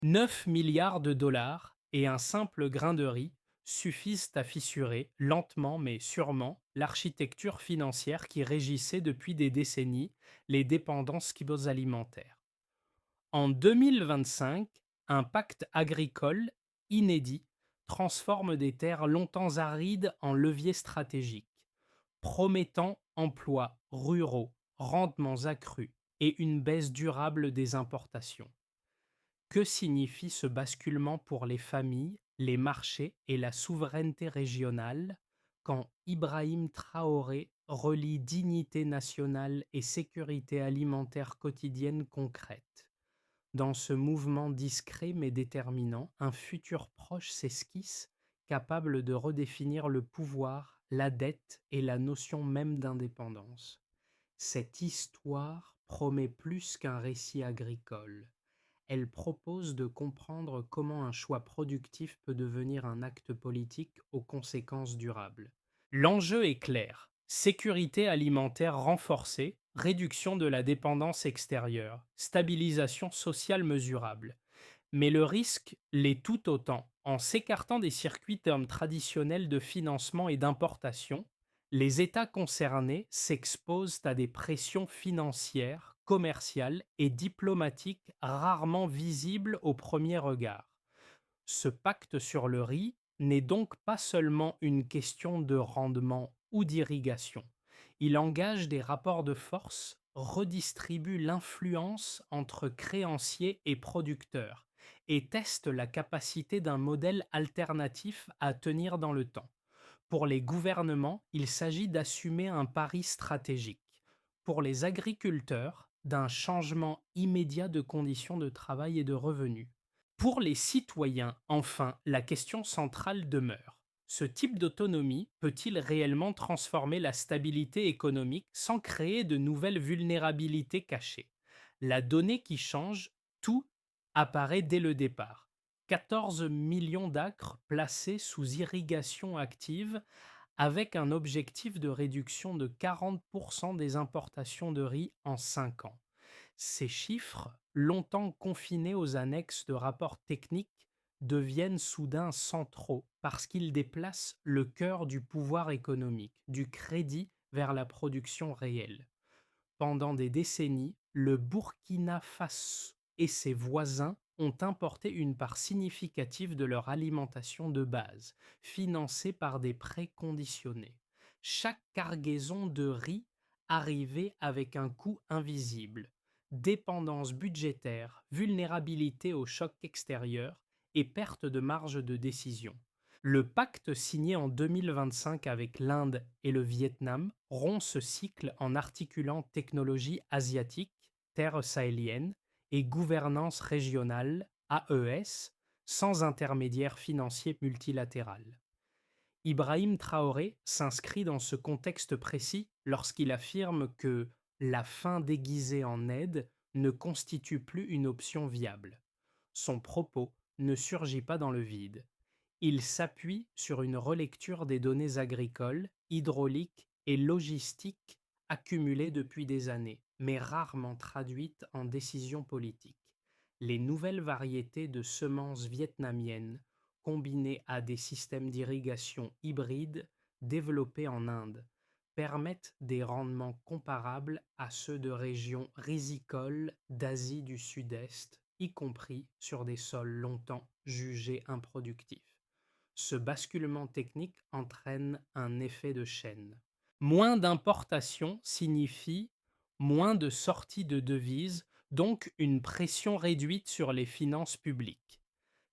9 milliards de dollars et un simple grain de riz suffisent à fissurer, lentement mais sûrement, l'architecture financière qui régissait depuis des décennies les dépendances alimentaires. En 2025, un pacte agricole inédit transforme des terres longtemps arides en leviers stratégiques, promettant emplois ruraux, rendements accrus et une baisse durable des importations. Que signifie ce basculement pour les familles, les marchés et la souveraineté régionale quand Ibrahim Traoré relie dignité nationale et sécurité alimentaire quotidienne concrète? Dans ce mouvement discret mais déterminant, un futur proche s'esquisse, capable de redéfinir le pouvoir, la dette et la notion même d'indépendance. Cette histoire promet plus qu'un récit agricole. Elle propose de comprendre comment un choix productif peut devenir un acte politique aux conséquences durables. L'enjeu est clair: sécurité alimentaire renforcée, réduction de la dépendance extérieure, stabilisation sociale mesurable. Mais le risque l'est tout autant. En s'écartant des circuits termes traditionnels de financement et d'importation, les États concernés s'exposent à des pressions financières, commerciales et diplomatiques rarement visibles au premier regard. Ce pacte sur le riz n'est donc pas seulement une question de rendement ou d'irrigation. Il engage des rapports de force, redistribue l'influence entre créanciers et producteurs et teste la capacité d'un modèle alternatif à tenir dans le temps. Pour les gouvernements, il s'agit d'assumer un pari stratégique. Pour les agriculteurs, d'un changement immédiat de conditions de travail et de revenus. Pour les citoyens, enfin, la question centrale demeure. Ce type d'autonomie peut-il réellement transformer la stabilité économique sans créer de nouvelles vulnérabilités cachées? La donnée qui change tout apparaît dès le départ. 14 millions d'acres placés sous irrigation active avec un objectif de réduction de 40% des importations de riz en 5 ans. Ces chiffres, longtemps confinés aux annexes de rapports techniques, deviennent soudain centraux parce qu'ils déplacent le cœur du pouvoir économique, du crédit vers la production réelle. Pendant des décennies, le Burkina Faso et ses voisins ont importé une part significative de leur alimentation de base, financée par des prêts conditionnés. Chaque cargaison de riz arrivait avec un coût invisible: dépendance budgétaire, vulnérabilité au choc extérieur et perte de marge de décision. Le pacte signé en 2025 avec l'Inde et le Vietnam rompt ce cycle en articulant technologie asiatique, terre sahélienne, et gouvernance régionale, AES, sans intermédiaire financier multilatéral. Ibrahim Traoré s'inscrit dans ce contexte précis lorsqu'il affirme que la fin déguisée en aide ne constitue plus une option viable. Son propos ne surgit pas dans le vide. Il s'appuie sur une relecture des données agricoles, hydrauliques et logistiques accumulées depuis des années, mais rarement traduites en décisions politiques. Les nouvelles variétés de semences vietnamiennes, combinées à des systèmes d'irrigation hybrides développés en Inde, permettent des rendements comparables à ceux de régions rizicoles d'Asie du Sud-Est, y compris sur des sols longtemps jugés improductifs. Ce basculement technique entraîne un effet de chaîne. Moins d'importations signifie moins de sorties de devises, donc une pression réduite sur les finances publiques.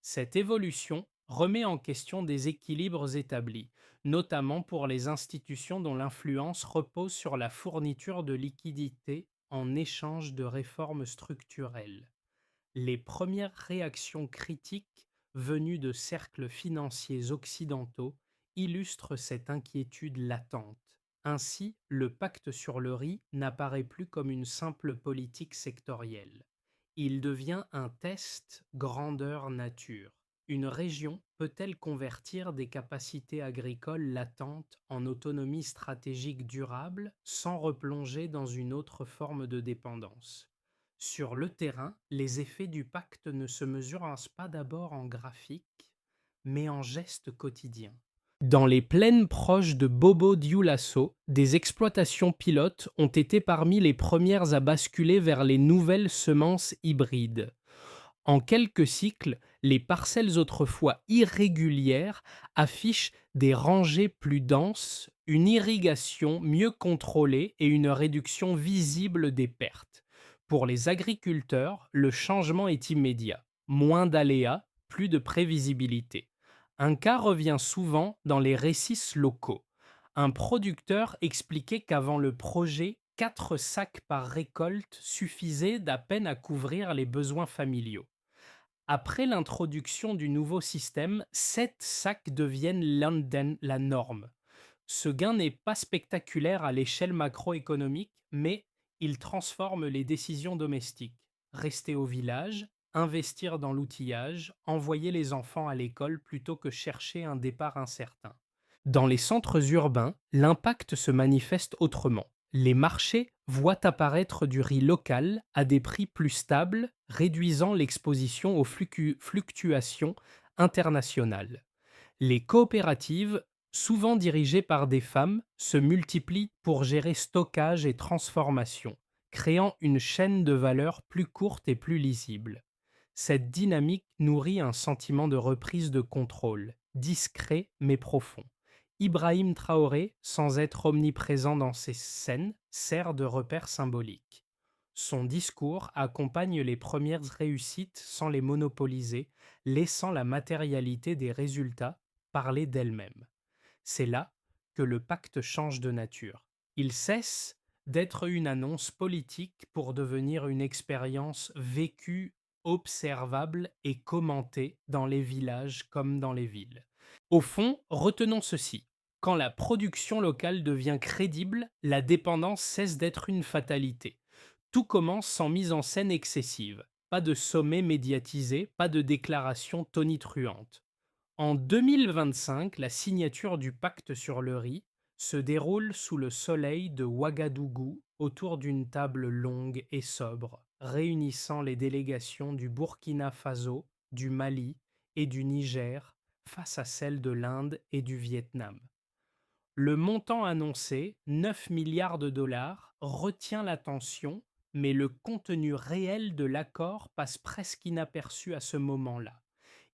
Cette évolution remet en question des équilibres établis, notamment pour les institutions dont l'influence repose sur la fourniture de liquidités en échange de réformes structurelles. Les premières réactions critiques venues de cercles financiers occidentaux illustrent cette inquiétude latente. Ainsi, le pacte sur le riz n'apparaît plus comme une simple politique sectorielle. Il devient un test grandeur nature. Une région peut-elle convertir des capacités agricoles latentes en autonomie stratégique durable sans replonger dans une autre forme de dépendance? Sur le terrain, les effets du pacte ne se mesurent pas d'abord en graphiques, mais en gestes quotidiens. Dans les plaines proches de Bobo Dioulasso, des exploitations pilotes ont été parmi les premières à basculer vers les nouvelles semences hybrides. En quelques cycles, les parcelles autrefois irrégulières affichent des rangées plus denses, une irrigation mieux contrôlée et une réduction visible des pertes. Pour les agriculteurs, le changement est immédiat. Moins d'aléas, plus de prévisibilité. Un cas revient souvent dans les récits locaux. Un producteur expliquait qu'avant le projet, 4 sacs par récolte suffisaient d'à peine à couvrir les besoins familiaux. Après l'introduction du nouveau système, 7 sacs deviennent la norme. Ce gain n'est pas spectaculaire à l'échelle macroéconomique, mais il transforme les décisions domestiques. Rester au village, investir dans l'outillage, envoyer les enfants à l'école plutôt que chercher un départ incertain. Dans les centres urbains, l'impact se manifeste autrement. Les marchés voient apparaître du riz local à des prix plus stables, réduisant l'exposition aux fluctuations internationales. Les coopératives, souvent dirigées par des femmes, se multiplient pour gérer stockage et transformation, créant une chaîne de valeur plus courte et plus lisible. Cette dynamique nourrit un sentiment de reprise de contrôle, discret mais profond. Ibrahim Traoré, sans être omniprésent dans ces scènes, sert de repère symbolique. Son discours accompagne les premières réussites sans les monopoliser, laissant la matérialité des résultats parler d'elle-même. C'est là que le pacte change de nature. Il cesse d'être une annonce politique pour devenir une expérience vécue, observable et commentée dans les villages comme dans les villes. Au fond, retenons ceci. Quand la production locale devient crédible, la dépendance cesse d'être une fatalité. Tout commence sans mise en scène excessive. Pas de sommet médiatisé, pas de déclaration tonitruante. En 2025, la signature du pacte sur le riz se déroule sous le soleil de Ouagadougou autour d'une table longue et sobre, réunissant les délégations du Burkina Faso, du Mali et du Niger face à celles de l'Inde et du Vietnam. Le montant annoncé, 9 milliards de dollars, retient l'attention, mais le contenu réel de l'accord passe presque inaperçu à ce moment-là.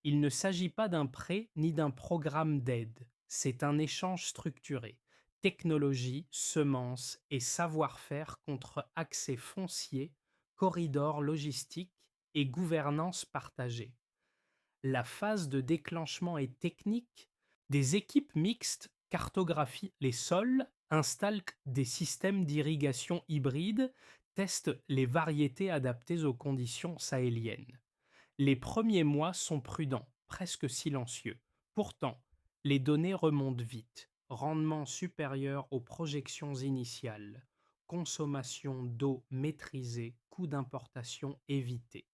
Il ne s'agit pas d'un prêt ni d'un programme d'aide, c'est un échange structuré. Technologie, semences et savoir-faire contre accès foncier, corridors logistiques et gouvernance partagée. La phase de déclenchement est technique. Des équipes mixtes cartographient les sols, installent des systèmes d'irrigation hybrides, testent les variétés adaptées aux conditions sahéliennes. Les premiers mois sont prudents, presque silencieux. Pourtant, les données remontent vite. Rendement supérieur aux projections initiales, consommation d'eau maîtrisée, coût d'importation évité.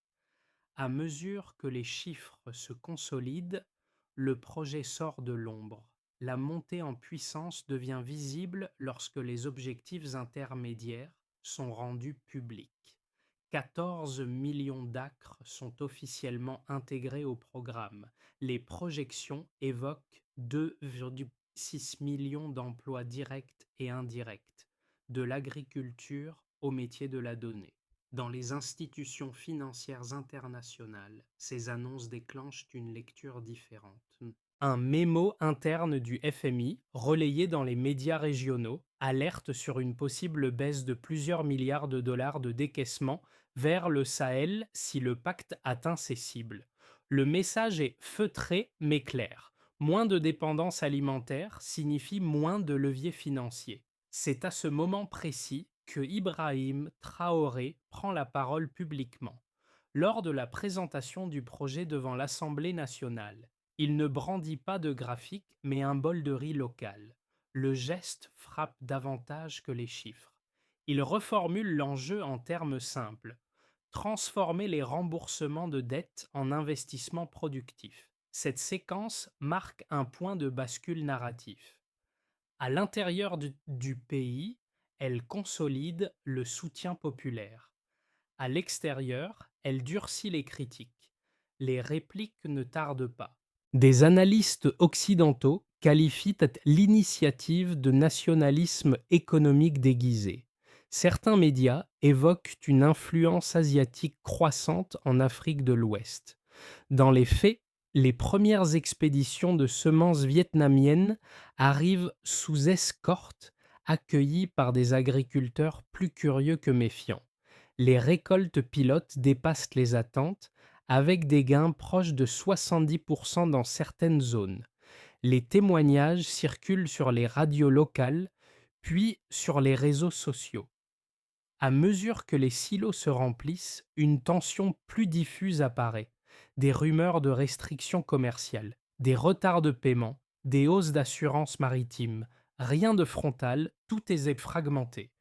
À mesure que les chiffres se consolident, le projet sort de l'ombre. La montée en puissance devient visible lorsque les objectifs intermédiaires sont rendus publics. 14 millions d'acres sont officiellement intégrés au programme. Les projections évoquent 2,6 millions d'emplois directs et indirects, de l'agriculture au métier de la donnée. Dans les institutions financières internationales, ces annonces déclenchent une lecture différente. Un mémo interne du FMI, relayé dans les médias régionaux, alerte sur une possible baisse de plusieurs milliards de dollars de décaissement vers le Sahel si le pacte atteint ses cibles. Le message est feutré mais clair. Moins de dépendance alimentaire signifie moins de leviers financiers. C'est à ce moment précis que Ibrahim Traoré prend la parole publiquement. Lors de la présentation du projet devant l'Assemblée nationale, il ne brandit pas de graphique mais un bol de riz local. Le geste frappe davantage que les chiffres. Il reformule l'enjeu en termes simples. Transformer les remboursements de dettes en investissements productifs. Cette séquence marque un point de bascule narratif. À l'intérieur du pays, elle consolide le soutien populaire. À l'extérieur, elle durcit les critiques. Les répliques ne tardent pas. Des analystes occidentaux qualifient l'initiative de nationalisme économique déguisé. Certains médias évoquent une influence asiatique croissante en Afrique de l'Ouest. Dans les faits, les premières expéditions de semences vietnamiennes arrivent sous escorte, accueillies par des agriculteurs plus curieux que méfiants. Les récoltes pilotes dépassent les attentes, avec des gains proches de 70% dans certaines zones. Les témoignages circulent sur les radios locales, puis sur les réseaux sociaux. À mesure que les silos se remplissent, une tension plus diffuse apparaît. Des rumeurs de restrictions commerciales, des retards de paiement, des hausses d'assurance maritime. Rien de frontal, tout est fragmenté.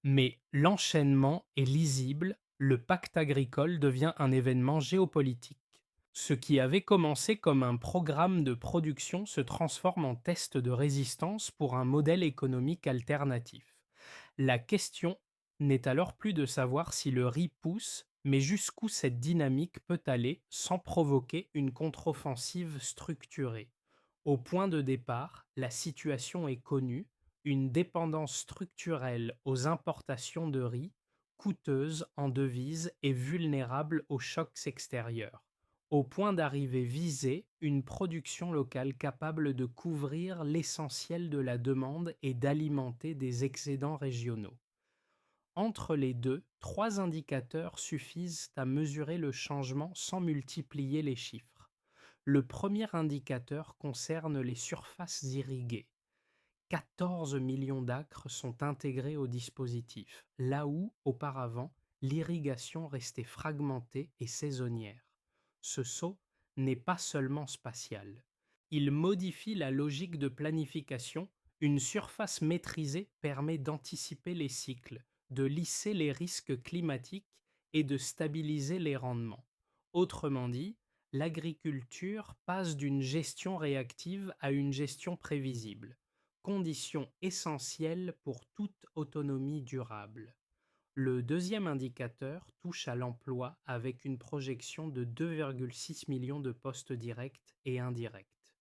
Mais l'enchaînement est lisible, le pacte agricole devient un événement géopolitique. Ce qui avait commencé comme un programme de production se transforme en test de résistance pour un modèle économique alternatif. La question n'est alors plus de savoir si le riz pousse, mais jusqu'où cette dynamique peut aller sans provoquer une contre-offensive structurée. Au point de départ, la situation est connue, une dépendance structurelle aux importations de riz, coûteuse en devises et vulnérable aux chocs extérieurs. Au point d'arrivée visée, une production locale capable de couvrir l'essentiel de la demande et d'alimenter des excédents régionaux. Entre les deux, trois indicateurs suffisent à mesurer le changement sans multiplier les chiffres. Le premier indicateur concerne les surfaces irriguées. 14 millions d'acres sont intégrés au dispositif, là où, auparavant, l'irrigation restait fragmentée et saisonnière. Ce saut n'est pas seulement spatial. Il modifie la logique de planification. Une surface maîtrisée permet d'anticiper les cycles, de lisser les risques climatiques et de stabiliser les rendements. Autrement dit, l'agriculture passe d'une gestion réactive à une gestion prévisible, condition essentielle pour toute autonomie durable. Le deuxième indicateur touche à l'emploi avec une projection de 2,6 millions de postes directs et indirects.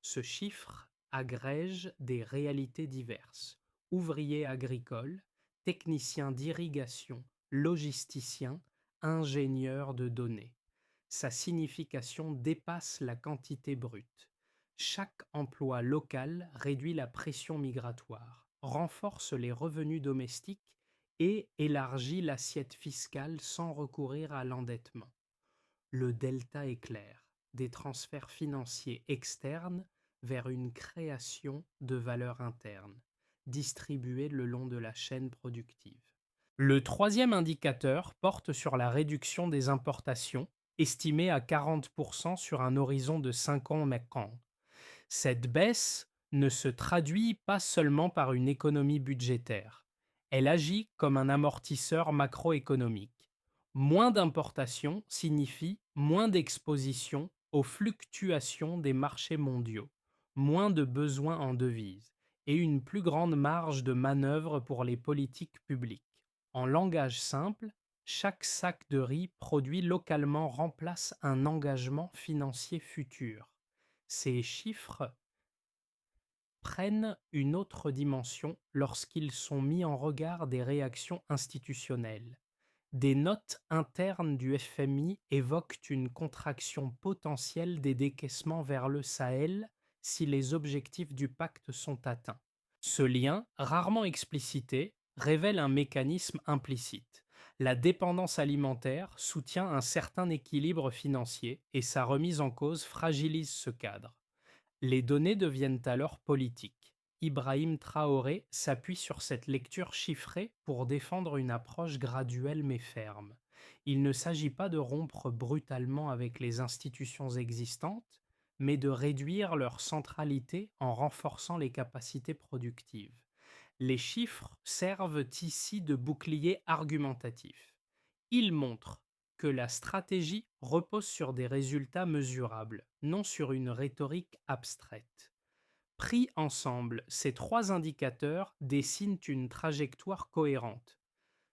Ce chiffre agrège des réalités diverses: ouvriers agricoles, techniciens d'irrigation, logisticiens, ingénieurs de données. Sa signification dépasse la quantité brute. Chaque emploi local réduit la pression migratoire, renforce les revenus domestiques et élargit l'assiette fiscale sans recourir à l'endettement. Le delta est clair: des transferts financiers externes vers une création de valeur interne, distribuée le long de la chaîne productive. Le troisième indicateur porte sur la réduction des importations, estimée à 40% sur un horizon de 5 ans maintenant. Cette baisse ne se traduit pas seulement par une économie budgétaire. Elle agit comme un amortisseur macroéconomique. Moins d'importations signifie moins d'exposition aux fluctuations des marchés mondiaux, moins de besoins en devises et une plus grande marge de manœuvre pour les politiques publiques. En langage simple, chaque sac de riz produit localement remplace un engagement financier futur. Ces chiffres prennent une autre dimension lorsqu'ils sont mis en regard des réactions institutionnelles. Des notes internes du FMI évoquent une contraction potentielle des décaissements vers le Sahel si les objectifs du pacte sont atteints. Ce lien, rarement explicité, révèle un mécanisme implicite. La dépendance alimentaire soutient un certain équilibre financier et sa remise en cause fragilise ce cadre. Les données deviennent alors politiques. Ibrahim Traoré s'appuie sur cette lecture chiffrée pour défendre une approche graduelle mais ferme. Il ne s'agit pas de rompre brutalement avec les institutions existantes, mais de réduire leur centralité en renforçant les capacités productives. Les chiffres servent ici de bouclier argumentatif. Ils montrent que la stratégie repose sur des résultats mesurables, non sur une rhétorique abstraite. Pris ensemble, ces trois indicateurs dessinent une trajectoire cohérente.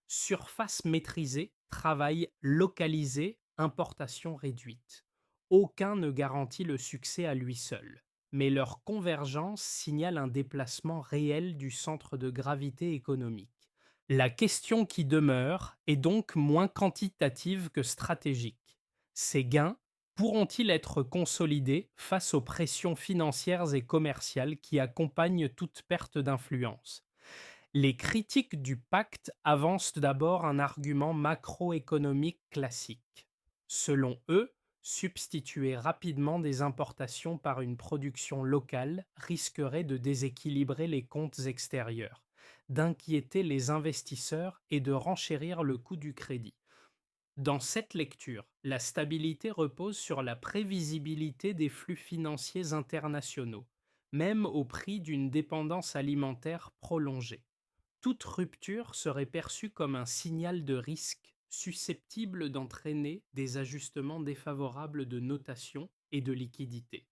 Surface maîtrisée travail localisé, importation réduite. Aucun ne garantit le succès à lui seul, mais leur convergence signale un déplacement réel du centre de gravité économique. La question qui demeure est donc moins quantitative que stratégique. Ces gains pourront-ils être consolidés face aux pressions financières et commerciales qui accompagnent toute perte d'influence? Les critiques du pacte avancent d'abord un argument macroéconomique classique. Selon eux, substituer rapidement des importations par une production locale risquerait de déséquilibrer les comptes extérieurs, d'inquiéter les investisseurs et de renchérir le coût du crédit. Dans cette lecture, la stabilité repose sur la prévisibilité des flux financiers internationaux, même au prix d'une dépendance alimentaire prolongée. Toute rupture serait perçue comme un signal de risque susceptible d'entraîner des ajustements défavorables de notation et de liquidité.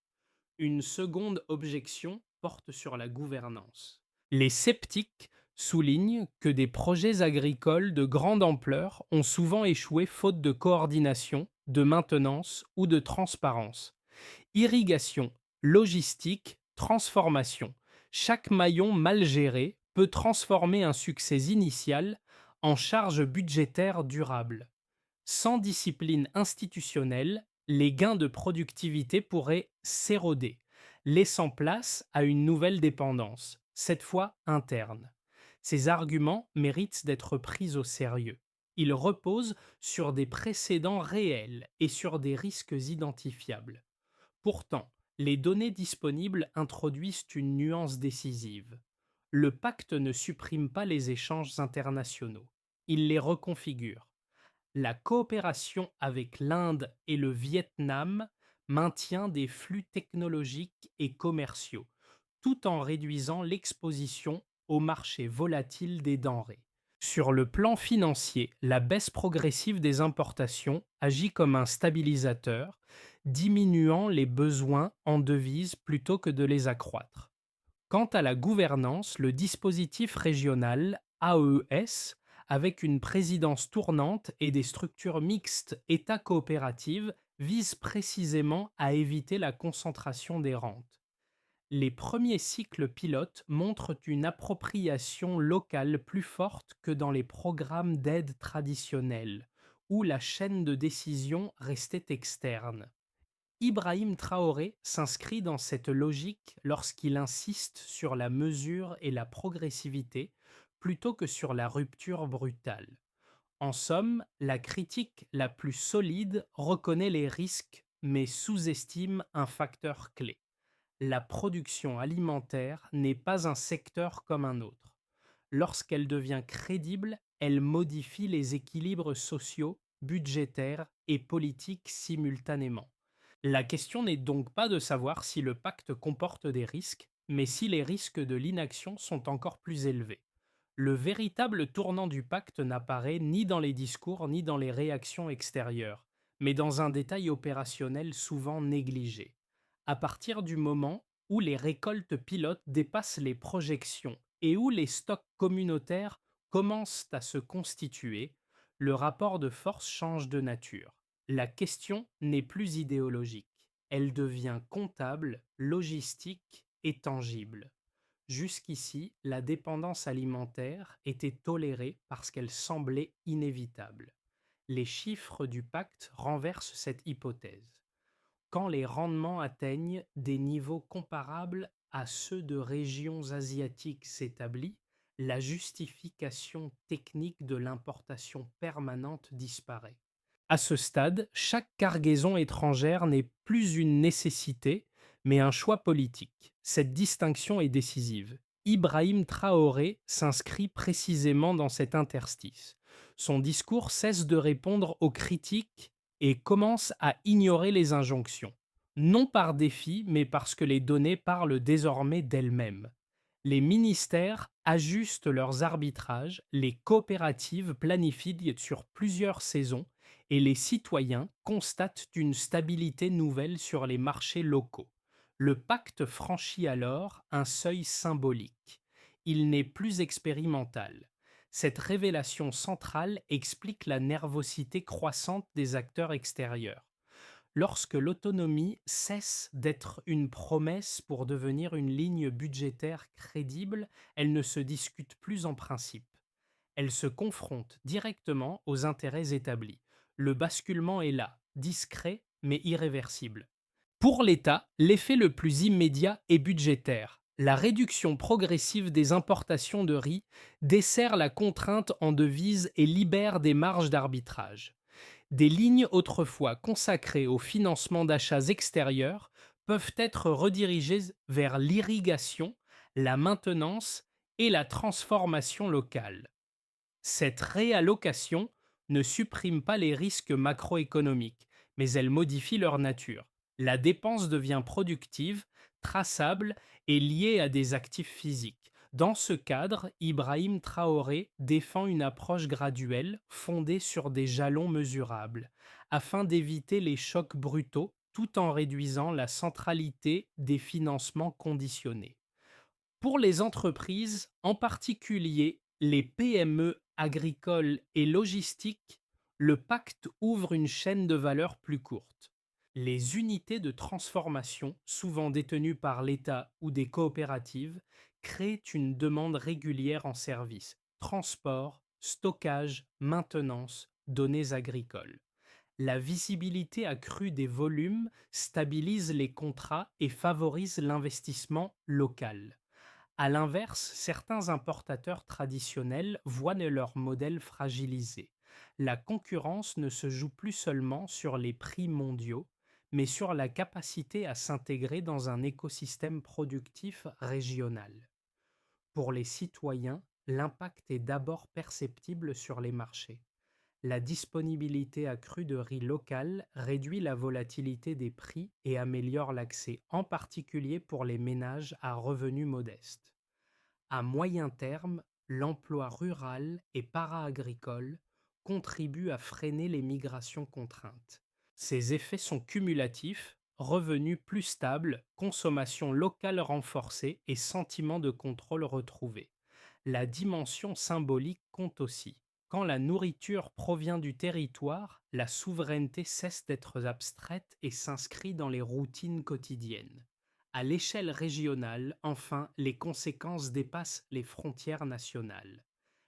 Une seconde objection porte sur la gouvernance. Les sceptiques soulignent que des projets agricoles de grande ampleur ont souvent échoué faute de coordination, de maintenance ou de transparence. Irrigation, logistique, transformation. Chaque maillon mal géré peut transformer un succès initial en charge budgétaire durable. Sans discipline institutionnelle, les gains de productivité pourraient s'éroder, laissant place à une nouvelle dépendance, cette fois interne. Ces arguments méritent d'être pris au sérieux. Ils reposent sur des précédents réels et sur des risques identifiables. Pourtant, les données disponibles introduisent une nuance décisive. Le pacte ne supprime pas les échanges internationaux, il les reconfigure. La coopération avec l'Inde et le Vietnam maintient des flux technologiques et commerciaux, tout en réduisant l'exposition au marché volatile des denrées. Sur le plan financier, la baisse progressive des importations agit comme un stabilisateur, diminuant les besoins en devises plutôt que de les accroître. Quant à la gouvernance, le dispositif régional AES, avec une présidence tournante et des structures mixtes État coopératives, vise précisément à éviter la concentration des rentes. Les premiers cycles pilotes montrent une appropriation locale plus forte que dans les programmes d'aide traditionnels, où la chaîne de décision restait externe. Ibrahim Traoré s'inscrit dans cette logique lorsqu'il insiste sur la mesure et la progressivité plutôt que sur la rupture brutale. En somme, la critique la plus solide reconnaît les risques mais sous-estime un facteur clé. La production alimentaire n'est pas un secteur comme un autre. Lorsqu'elle devient crédible, elle modifie les équilibres sociaux, budgétaires et politiques simultanément. La question n'est donc pas de savoir si le pacte comporte des risques, mais si les risques de l'inaction sont encore plus élevés. Le véritable tournant du pacte n'apparaît ni dans les discours ni dans les réactions extérieures, mais dans un détail opérationnel souvent négligé. À partir du moment où les récoltes pilotes dépassent les projections et où les stocks communautaires commencent à se constituer, le rapport de force change de nature. La question n'est plus idéologique, elle devient comptable, logistique et tangible. Jusqu'ici, la dépendance alimentaire était tolérée parce qu'elle semblait inévitable. Les chiffres du pacte renversent cette hypothèse. Quand les rendements atteignent des niveaux comparables à ceux de régions asiatiques établies, la justification technique de l'importation permanente disparaît. À ce stade, chaque cargaison étrangère n'est plus une nécessité, mais un choix politique. Cette distinction est décisive. Ibrahim Traoré s'inscrit précisément dans cet interstice. Son discours cesse de répondre aux critiques et commence à ignorer les injonctions. Non par défi, mais parce que les données parlent désormais d'elles-mêmes. Les ministères ajustent leurs arbitrages, les coopératives planifient sur plusieurs saisons et les citoyens constatent une stabilité nouvelle sur les marchés locaux. Le pacte franchit alors un seuil symbolique. Il n'est plus expérimental. Cette révélation centrale explique la nervosité croissante des acteurs extérieurs. Lorsque l'autonomie cesse d'être une promesse pour devenir une ligne budgétaire crédible, elle ne se discute plus en principe. Elle se confronte directement aux intérêts établis. Le basculement est là, discret mais irréversible. Pour l'État, l'effet le plus immédiat est budgétaire. La réduction progressive des importations de riz dessert la contrainte en devises et libère des marges d'arbitrage. Des lignes autrefois consacrées au financement d'achats extérieurs peuvent être redirigées vers l'irrigation, la maintenance et la transformation locale. Cette réallocation ne supprime pas les risques macroéconomiques, mais elle modifie leur nature. La dépense devient productive, traçable et liée à des actifs physiques. Dans ce cadre, Ibrahim Traoré défend une approche graduelle fondée sur des jalons mesurables, afin d'éviter les chocs brutaux tout en réduisant la centralité des financements conditionnés. Pour les entreprises, en particulier les PME agricoles et logistiques, le pacte ouvre une chaîne de valeur plus courte. Les unités de transformation, souvent détenues par l'État ou des coopératives, créent une demande régulière en services, transport, stockage, maintenance, données agricoles. La visibilité accrue des volumes stabilise les contrats et favorise l'investissement local. À l'inverse, certains importateurs traditionnels voient leur modèle fragilisé. La concurrence ne se joue plus seulement sur les prix mondiaux, mais sur la capacité à s'intégrer dans un écosystème productif régional. Pour les citoyens, l'impact est d'abord perceptible sur les marchés. La disponibilité accrue de riz local réduit la volatilité des prix et améliore l'accès, en particulier pour les ménages à revenus modestes. À moyen terme, l'emploi rural et para-agricole contribue à freiner les migrations contraintes. Ces effets sont cumulatifs: revenus plus stables, consommation locale renforcée et sentiment de contrôle retrouvé. La dimension symbolique compte aussi. Quand la nourriture provient du territoire, la souveraineté cesse d'être abstraite et s'inscrit dans les routines quotidiennes. À l'échelle régionale, enfin, les conséquences dépassent les frontières nationales.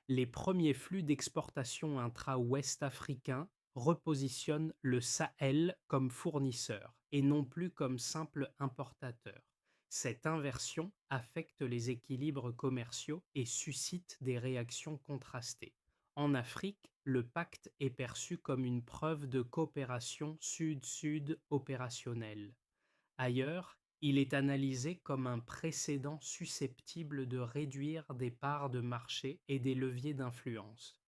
Les premiers flux d'exportation intra-ouest africains repositionnent le Sahel comme fournisseur et non plus comme simple importateur. Cette inversion affecte les équilibres commerciaux et suscite des réactions contrastées. En Afrique, le pacte est perçu comme une preuve de coopération sud-sud opérationnelle. Ailleurs, il est analysé comme un précédent susceptible de réduire des parts de marché et des leviers d'influence.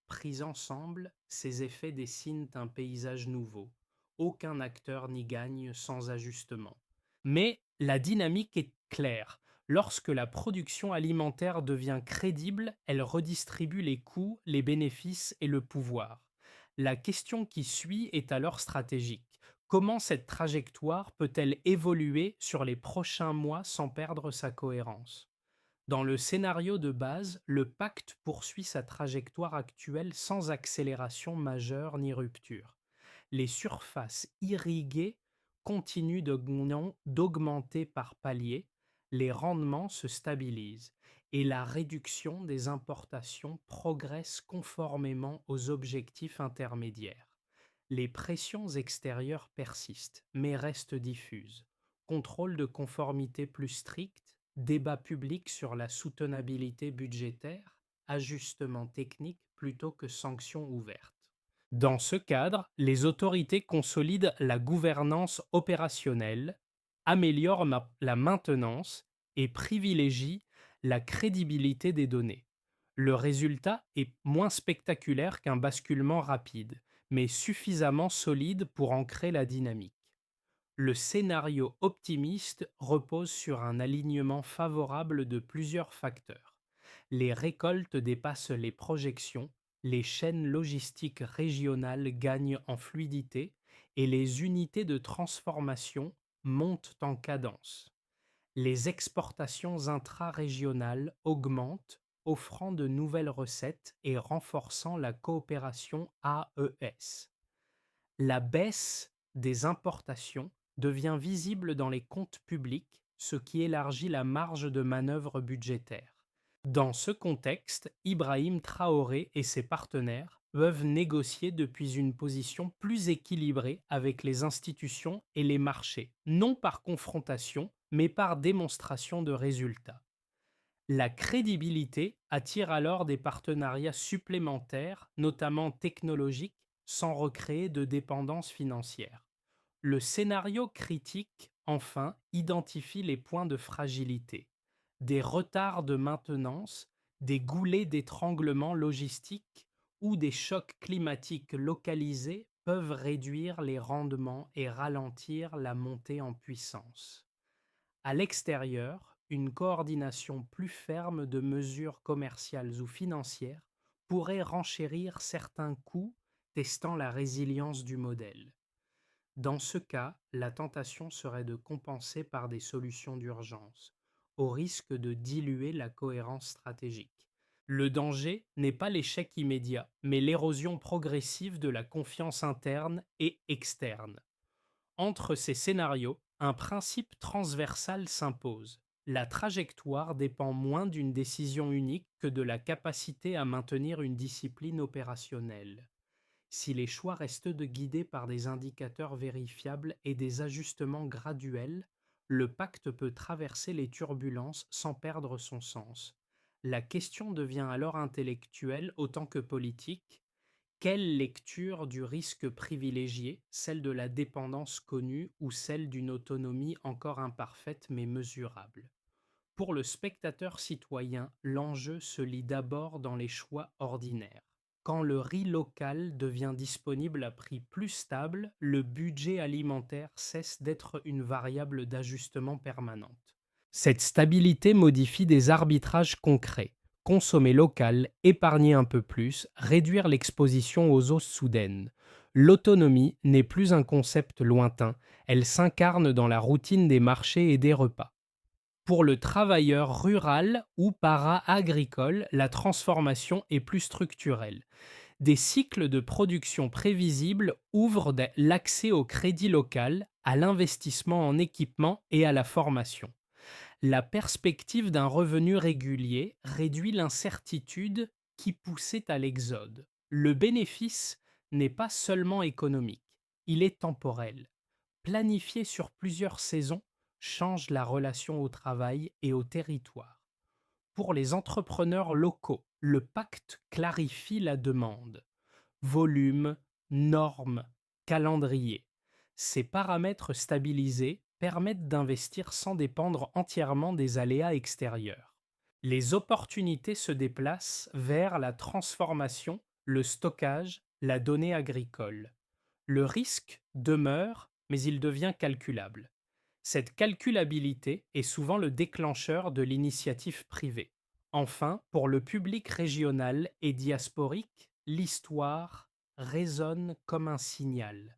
Pris ensemble, ces effets dessinent un paysage nouveau. Aucun acteur n'y gagne sans ajustement. Mais la dynamique est claire. Lorsque la production alimentaire devient crédible, elle redistribue les coûts, les bénéfices et le pouvoir. La question qui suit est alors stratégique. Comment cette trajectoire peut-elle évoluer sur les prochains mois sans perdre sa cohérence? Dans le scénario de base, le pacte poursuit sa trajectoire actuelle sans accélération majeure ni rupture. Les surfaces irriguées continuent d'augmenter par paliers, les rendements se stabilisent et la réduction des importations progresse conformément aux objectifs intermédiaires. Les pressions extérieures persistent, mais restent diffuses. Contrôle de conformité plus strict, débat public sur la soutenabilité budgétaire, ajustements techniques plutôt que sanctions ouvertes. Dans ce cadre, les autorités consolident la gouvernance opérationnelle, améliorent la maintenance et privilégient la crédibilité des données. Le résultat est moins spectaculaire qu'un basculement rapide, mais suffisamment solide pour ancrer la dynamique. Le scénario optimiste repose sur un alignement favorable de plusieurs facteurs. Les récoltes dépassent les projections, les chaînes logistiques régionales gagnent en fluidité et les unités de transformation montent en cadence. Les exportations intra-régionales augmentent, offrant de nouvelles recettes et renforçant la coopération AES. La baisse des importations devient visible dans les comptes publics, ce qui élargit la marge de manœuvre budgétaire. Dans ce contexte, Ibrahim Traoré et ses partenaires peuvent négocier depuis une position plus équilibrée avec les institutions et les marchés, non par confrontation, mais par démonstration de résultats. La crédibilité attire alors des partenariats supplémentaires, notamment technologiques, sans recréer de dépendance financière. Le scénario critique, enfin, identifie les points de fragilité. Des retards de maintenance, des goulets d'étranglement logistique ou des chocs climatiques localisés peuvent réduire les rendements et ralentir la montée en puissance. À l'extérieur, une coordination plus ferme de mesures commerciales ou financières pourrait renchérir certains coûts, testant la résilience du modèle. Dans ce cas, la tentation serait de compenser par des solutions d'urgence, au risque de diluer la cohérence stratégique. Le danger n'est pas l'échec immédiat, mais l'érosion progressive de la confiance interne et externe. Entre ces scénarios, un principe transversal s'impose. La trajectoire dépend moins d'une décision unique que de la capacité à maintenir une discipline opérationnelle. Si les choix restent guidés par des indicateurs vérifiables et des ajustements graduels, le pacte peut traverser les turbulences sans perdre son sens. La question devient alors intellectuelle autant que politique. Quelle lecture du risque privilégiée, celle de la dépendance connue ou celle d'une autonomie encore imparfaite mais mesurable? Pour le spectateur citoyen, l'enjeu se lit d'abord dans les choix ordinaires. Quand le riz local devient disponible à prix plus stable, le budget alimentaire cesse d'être une variable d'ajustement permanente. Cette stabilité modifie des arbitrages concrets. Consommer local, épargner un peu plus, réduire l'exposition aux hausses soudaines. L'autonomie n'est plus un concept lointain, elle s'incarne dans la routine des marchés et des repas. Pour le travailleur rural ou para-agricole, la transformation est plus structurelle. Des cycles de production prévisibles ouvrent l'accès au crédit local, à l'investissement en équipement et à la formation. La perspective d'un revenu régulier réduit l'incertitude qui poussait à l'exode. Le bénéfice n'est pas seulement économique, il est temporel. Planifié sur plusieurs saisons change la relation au travail et au territoire. Pour les entrepreneurs locaux, le pacte clarifie la demande. Volume, normes, calendrier. Ces paramètres stabilisés permettent d'investir sans dépendre entièrement des aléas extérieurs. Les opportunités se déplacent vers la transformation, le stockage, la donnée agricole. Le risque demeure, mais il devient calculable. Cette calculabilité est souvent le déclencheur de l'initiative privée. Enfin, pour le public régional et diasporique, l'histoire résonne comme un signal.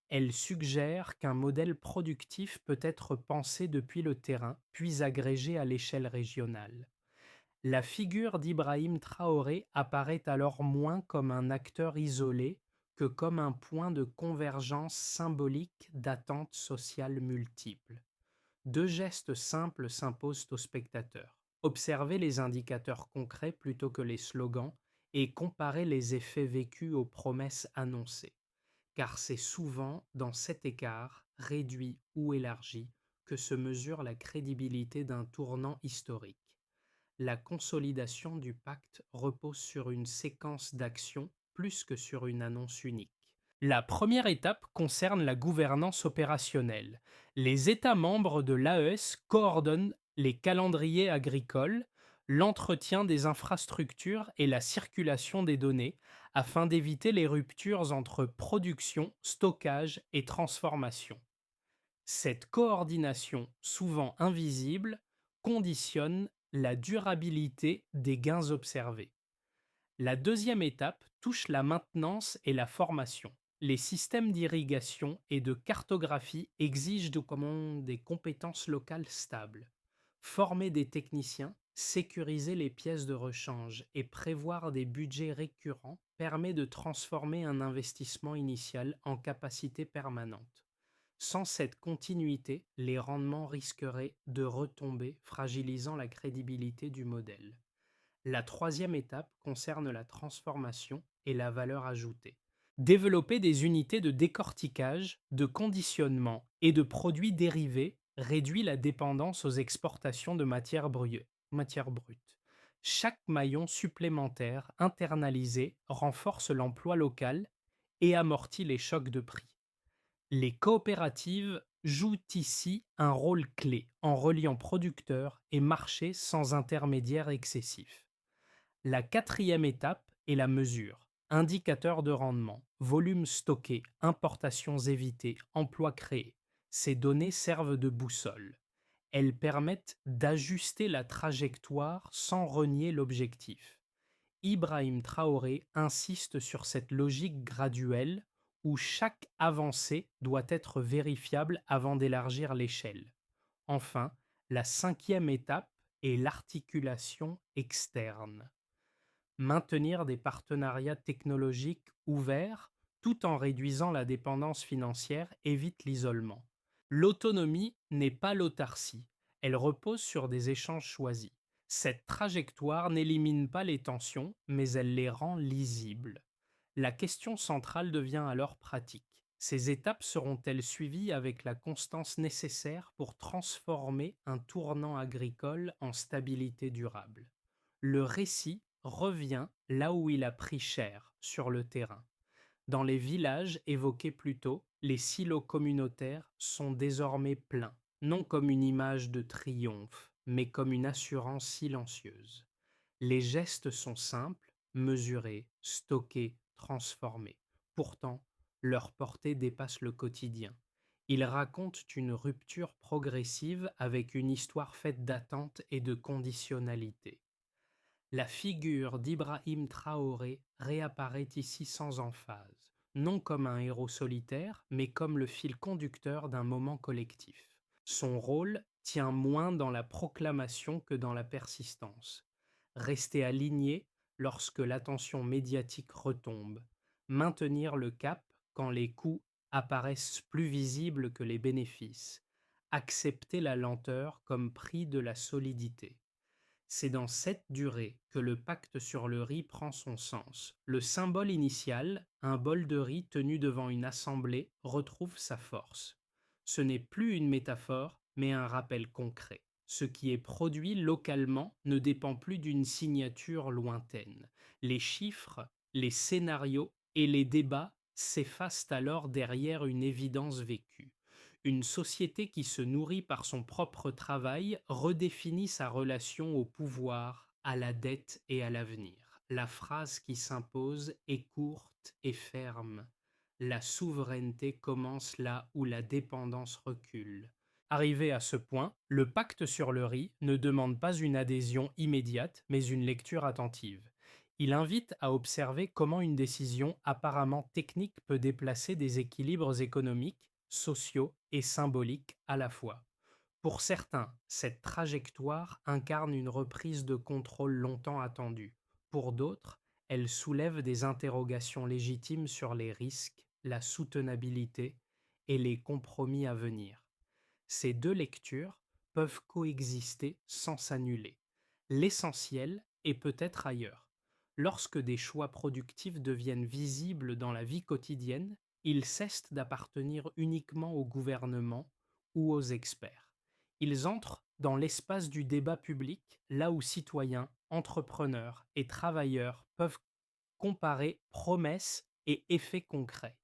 Elle suggère qu'un modèle productif peut être pensé depuis le terrain, puis agrégé à l'échelle régionale. La figure d'Ibrahim Traoré apparaît alors moins comme un acteur isolé que comme un point de convergence symbolique d'attentes sociales multiples. Deux gestes simples s'imposent au spectateur. Observer les indicateurs concrets plutôt que les slogans et comparer les effets vécus aux promesses annoncées. Car c'est souvent dans cet écart, réduit ou élargi, que se mesure la crédibilité d'un tournant historique. La consolidation du pacte repose sur une séquence d'actions plus que sur une annonce unique. La première étape concerne la gouvernance opérationnelle. Les États membres de l'AES coordonnent les calendriers agricoles, l'entretien des infrastructures et la circulation des données afin d'éviter les ruptures entre production, stockage et transformation. Cette coordination, souvent invisible, conditionne la durabilité des gains observés. La deuxième étape touche la maintenance et la formation. Les systèmes d'irrigation et de cartographie exigent des compétences locales stables. Former des techniciens, Sécuriser les pièces de rechange et prévoir des budgets récurrents permet de transformer un investissement initial en capacité permanente. Sans cette continuité, les rendements risqueraient de retomber, fragilisant la crédibilité du modèle. La troisième étape concerne la transformation et la valeur ajoutée. Développer des unités de décortiquage, de conditionnement et de produits dérivés réduit la dépendance aux exportations de matières brutes. Chaque maillon supplémentaire internalisé renforce l'emploi local et amortit les chocs de prix. Les coopératives jouent ici un rôle clé en reliant producteurs et marchés sans intermédiaires excessifs. La quatrième étape est la mesure. Indicateur de rendement, volume stocké, importations évitées, emplois créés. Ces données servent de boussole. Elles permettent d'ajuster la trajectoire sans renier l'objectif. Ibrahim Traoré insiste sur cette logique graduelle où chaque avancée doit être vérifiable avant d'élargir l'échelle. Enfin, la cinquième étape est l'articulation externe. Maintenir des partenariats technologiques ouverts tout en réduisant la dépendance financière évite l'isolement. L'autonomie n'est pas l'autarcie, elle repose sur des échanges choisis. Cette trajectoire n'élimine pas les tensions, mais elle les rend lisibles. La question centrale devient alors pratique. Ces étapes seront-elles suivies avec la constance nécessaire pour transformer un tournant agricole en stabilité durable? Le récit revient là où il a pris cher, sur le terrain. Dans les villages évoqués plus tôt, les silos communautaires sont désormais pleins, non comme une image de triomphe, mais comme une assurance silencieuse. Les gestes sont simples, mesurés, stockés, transformés. Pourtant, leur portée dépasse le quotidien. Ils racontent une rupture progressive avec une histoire faite d'attentes et de conditionnalité. La figure d'Ibrahim Traoré réapparaît ici sans emphase, non comme un héros solitaire, mais comme le fil conducteur d'un moment collectif. Son rôle tient moins dans la proclamation que dans la persistance. Rester aligné lorsque l'attention médiatique retombe, maintenir le cap quand les coûts apparaissent plus visibles que les bénéfices, accepter la lenteur comme prix de la solidité. C'est dans cette durée que le pacte sur le riz prend son sens. Le symbole initial, un bol de riz tenu devant une assemblée, retrouve sa force. Ce n'est plus une métaphore, mais un rappel concret. Ce qui est produit localement ne dépend plus d'une signature lointaine. Les chiffres, les scénarios et les débats s'effacent alors derrière une évidence vécue. Une société qui se nourrit par son propre travail redéfinit sa relation au pouvoir, à la dette et à l'avenir. La phrase qui s'impose est courte et ferme. La souveraineté commence là où la dépendance recule. Arrivé à ce point, le pacte sur le riz ne demande pas une adhésion immédiate, mais une lecture attentive. Il invite à observer comment une décision apparemment technique peut déplacer des équilibres économiques, sociaux et symboliques à la fois. Pour certains, cette trajectoire incarne une reprise de contrôle longtemps attendue. Pour d'autres, elle soulève des interrogations légitimes sur les risques, la soutenabilité et les compromis à venir. Ces deux lectures peuvent coexister sans s'annuler. L'essentiel est peut-être ailleurs. Lorsque des choix productifs deviennent visibles dans la vie quotidienne, ils cessent d'appartenir uniquement au gouvernement ou aux experts. Ils entrent dans l'espace du débat public, là où citoyens, entrepreneurs et travailleurs peuvent comparer promesses et effets concrets.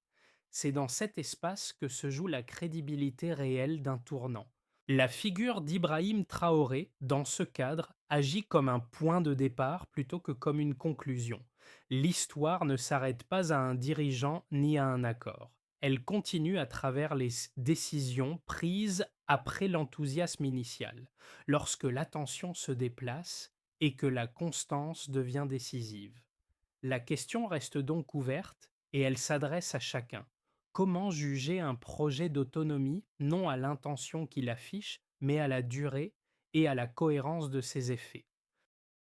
C'est dans cet espace que se joue la crédibilité réelle d'un tournant. La figure d'Ibrahim Traoré, dans ce cadre, agit comme un point de départ plutôt que comme une conclusion. L'histoire ne s'arrête pas à un dirigeant ni à un accord. Elle continue à travers les décisions prises après l'enthousiasme initial, lorsque l'attention se déplace et que la constance devient décisive. La question reste donc ouverte et elle s'adresse à chacun. Comment juger un projet d'autonomie non à l'intention qu'il affiche, mais à la durée et à la cohérence de ses effets?